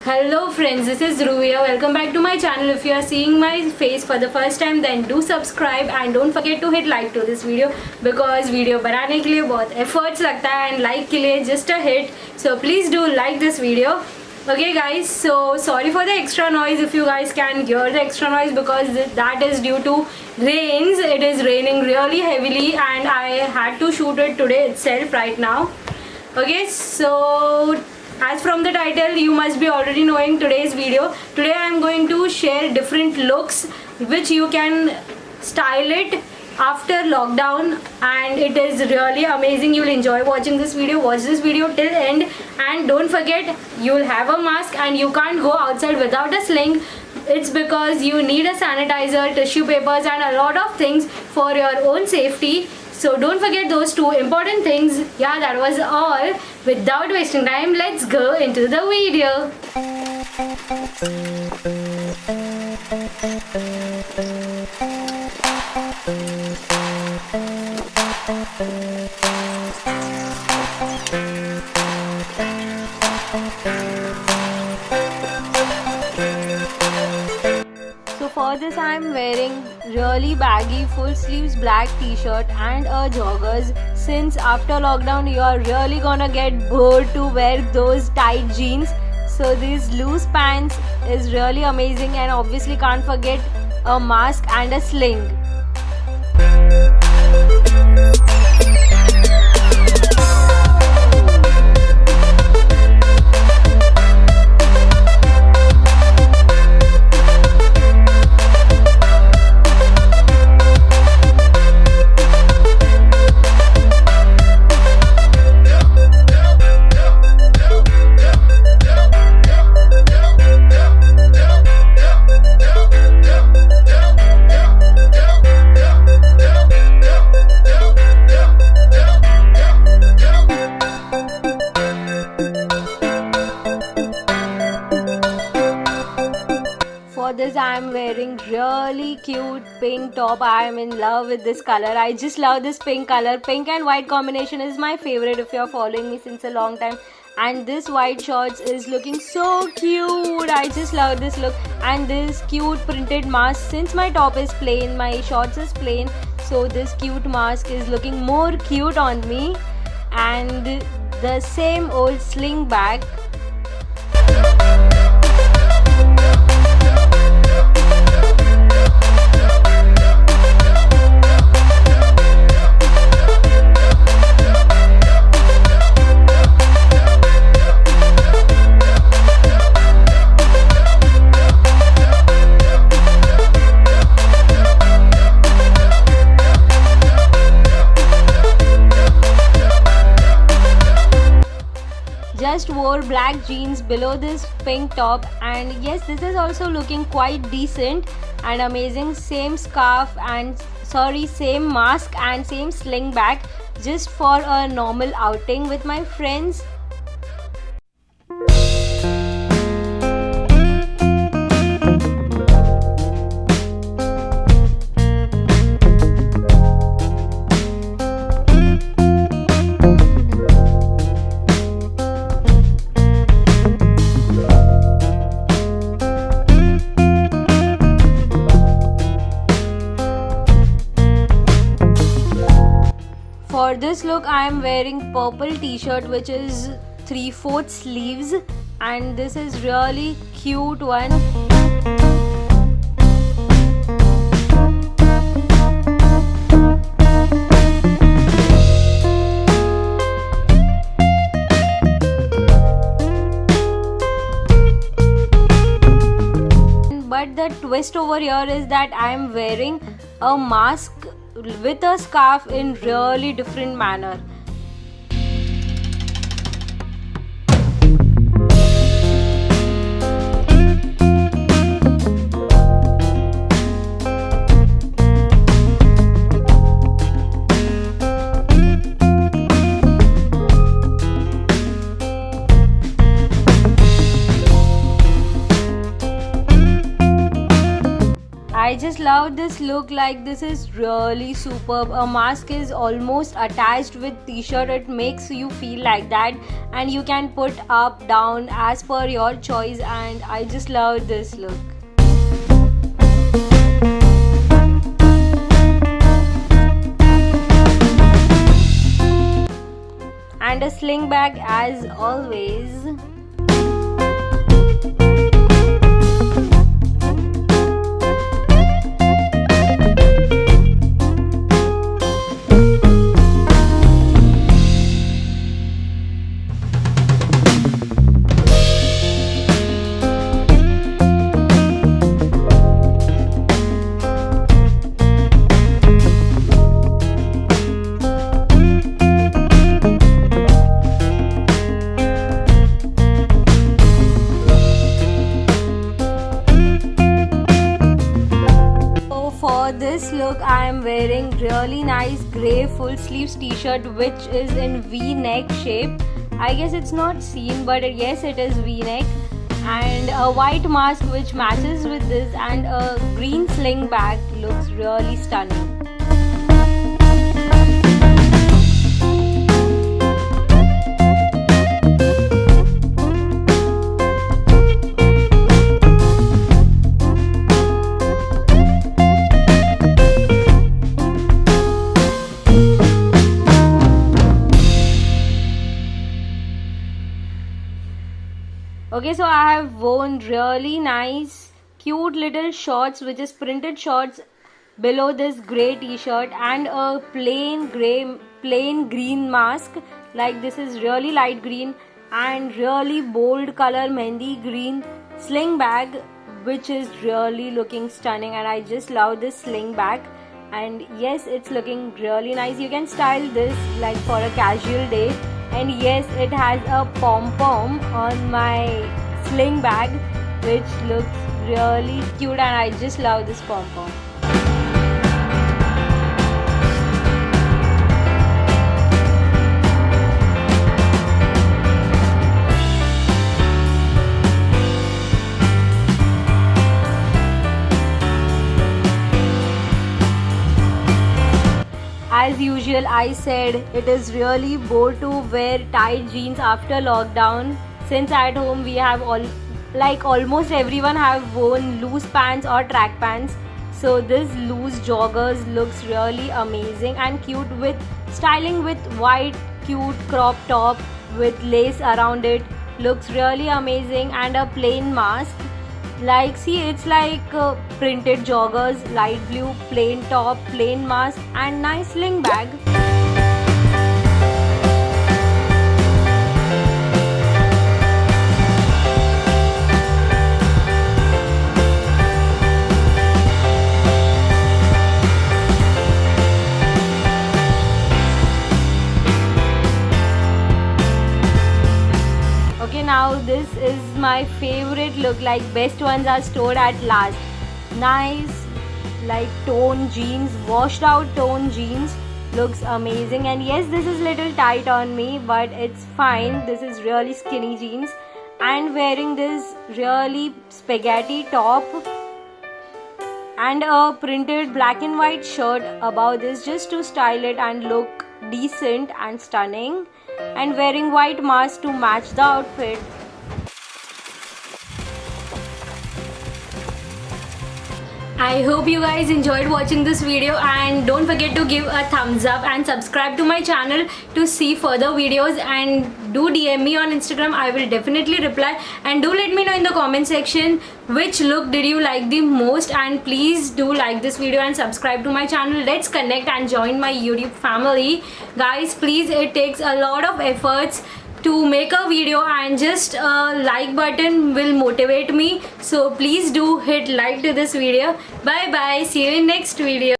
Hello friends, this is Dhruvi Shah. Welcome back to my channel. If you are seeing my face for the first time, then do subscribe and don't forget to hit like to this video because video बनाने के लिए बहुत efforts लगता है and like के लिए just a hit. So please do like this video. Okay guys, so sorry for the extra noise if you guys can hear the extra noise because that is due to rains. It is raining really heavily and I had to shoot it today itself right now. Okay, so as from the title you must be already knowing today's video. Today I am going to share different looks which you can style it after lockdown and it is really amazing. You'll enjoy watching this video. Watch this video till end and don't forget you'll have a mask and you can't go outside without a sling. It's because you need a sanitizer, tissue papers and a lot of things for your own safety. So don't forget those two important things. Yeah, that was all. Without wasting time, let's go into the video. So for this I am wearing really baggy full sleeves black t-shirt and a joggers since after lockdown you are really gonna get bored to wear those tight jeans. So these loose pants is really amazing and obviously can't forget a mask and a sling. For this I am wearing really cute pink top. I am in love with this color. I just love this pink color. Pink and white combination is my favorite if you are following me since a long time. And this white shorts is looking so cute. I just love this look. And this cute printed mask. Since my top is plain, my shorts is plain. So this cute mask is looking more cute on me. And the same old sling bag. Just wore black jeans below this pink top and yes, this is also looking quite decent and amazing. Same scarf and same mask and same sling bag just for a normal outing with my friends. For this look I am wearing purple t-shirt which is 3/4 sleeves and this is really cute one. But the twist over here is that I am wearing a mask with a scarf in really different manner. I just love this look, like this is really superb. A mask is almost attached with t-shirt, it makes you feel like that, and you can put up, down as per your choice, and I just love this look. And a sling bag as always. For this look, I am wearing really nice grey full sleeves t-shirt which is in V-neck shape. I guess it's not seen, but yes, it is V-neck, and a white mask which matches with this, and a green sling bag looks really stunning. Okay, so I have worn really nice cute little shorts which is printed shorts below this grey t-shirt, and a plain green mask, like this is really light green, and really bold color mehndi green sling bag which is really looking stunning, and I just love this sling bag. And yes, it's looking really nice. You can style this like for a casual day. And yes, it has a pom-pom on my sling bag which looks really cute, and I just love this pom-pom. As usual, I said it is really bold to wear tight jeans after lockdown, since at home we have almost everyone have worn loose pants or track pants. So this loose joggers looks really amazing and cute, with styling with white cute crop top with lace around it, looks really amazing. And a plain mask, like see, it's like printed joggers, light blue, plain top, plain mask, and nice sling bag. Okay, now this is my favorite look, like best ones are stored at last. Nice like tone jeans, washed out tone jeans, looks amazing. And yes, this is little tight on me, but it's fine. This is really skinny jeans, and wearing this really spaghetti top and a printed black and white shirt above this, just to style it and look decent and stunning, and wearing white mask to match the outfit. I hope you guys enjoyed watching this video, and don't forget to give a thumbs up and subscribe to my channel to see further videos, and do DM me on Instagram. I will definitely reply, and do let me know in the comment section which look did you like the most, and please do like this video and subscribe to my channel. Let's connect and join my YouTube family. Guys, please, it takes a lot of efforts to make a video, and just a like button will motivate me, so please do hit like to this video. Bye bye, see you in next video.